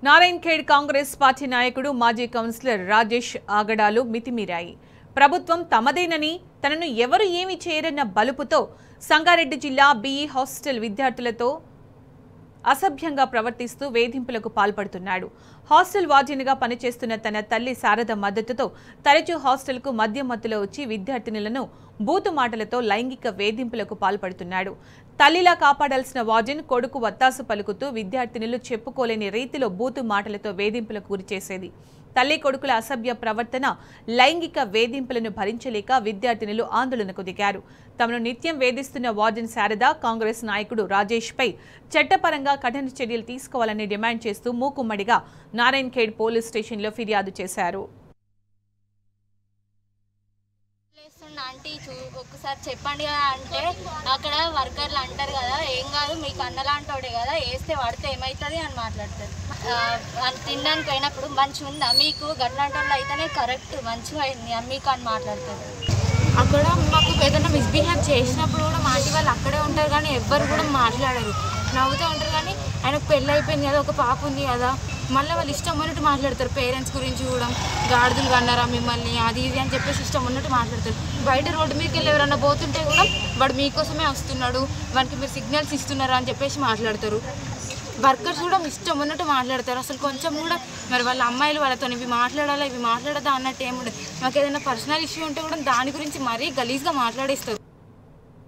Narayankhed Congress party నాయకుడు మాజీ councillor Rajesh ఆగడాలు మితిమీరాయి. ప్రభుత్వం తమదేనని తనను ఎవరు ఏమీ చేయరన్న బలుపుతో సంగారెడ్డి జిల్లా బీఈ హాస్టల్ విద్యార్థులతో అసభ్యంగా ప్రవర్తిస్తూ వేధింపులకు పాల్పడుతున్నాడు. హాస్టల్ వార్డెన్గా పనిచేస్తున్న తన తల్లి శారద మద్దతుతో తరచూ హాస్టల్కు మద్యం మత్తులో వచ్చి విద్యార్థినులను బూతు మాటలతో లైంగిక వేధింపులకు పాల్పడుతున్నాడు. తల్లిలా కాపాడాల్సిన వార్డెన్ కొడుకు వత్తాసు పలుకుతూ విద్యార్థినులు చెప్పుకోలేని రీతిలో బూతు మాటలతో వేధింపులకు గురిచేసేది. తల్లి కొడుకుల అసభ్య ప్రవర్తన, లైంగిక వేధింపులను భరించలేక విద్యార్థినులు ఆందోళనకు దిగారు. తమను నిత్యం వేధిస్తున్న వార్డెన్ శారద, కాంగ్రెస్ నాయకుడు రాజేష్పై చట్టపరంగా కఠిన చర్యలు తీసుకోవాలని డిమాండ్ చేస్తూ మూకుమ్మడిగా నారాయణఖేడ్ పోలీస్ స్టేషన్లో ఫిర్యాదు చేశారు. ఆంటీ ఒక్కసారి చెప్పండి కదా అంటే అక్కడ వర్కర్లు అంటారు కదా, ఏం కాదు మీకు అన్నలాంటోడే కదా, వేస్తే పడితే ఏమవుతుంది అని మాట్లాడతారు. తినడానికి పోయినప్పుడు మంచిగా ఉందా మీకు, గట్లాంటి అయితేనే కరెక్ట్ మంచిగా అయింది మీకు అని మాట్లాడతారు. అక్కడ మాకు ఏదైనా మిస్బిహేవ్ చేసినప్పుడు కూడా మా ఆంటీ వాళ్ళు అక్కడే ఉంటారు కానీ ఎవ్వరు కూడా మాట్లాడరు, నవ్వుతూ ఉంటారు. కానీ ఆయనకు పెళ్ళి అయిపోయింది కదా, ఒక పాప ఉంది కదా, మళ్ళీ వాళ్ళు ఇష్టం ఉన్నట్టు మాట్లాడతారు. పేరెంట్స్ గురించి కూడా గాడిదలు కన్నారా మిమ్మల్ని అది ఇది అని చెప్పేసి ఇష్టం ఉన్నట్టు మాట్లాడతారు. బయట రోడ్డు మీదకి వెళ్ళి ఎవరన్నా పోతుంటే కూడా వాడు మీకోసమే వస్తున్నాడు, వానికి మీరు సిగ్నల్స్ ఇస్తున్నారా అని చెప్పేసి మాట్లాడతారు. వర్కర్స్ కూడా ఇష్టం ఉన్నట్టు మాట్లాడతారు. అసలు కొంచెం కూడా మరి వాళ్ళ అమ్మాయిలు వాళ్ళతో ఇవి మాట్లాడాలా ఇవి మాట్లాడదా అన్నట్టు ఏముండదు. మాకు ఏదైనా పర్సనల్ ఇష్యూ ఉంటే కూడా దాని గురించి మరీ గలీజ్గా మాట్లాడేస్తారు.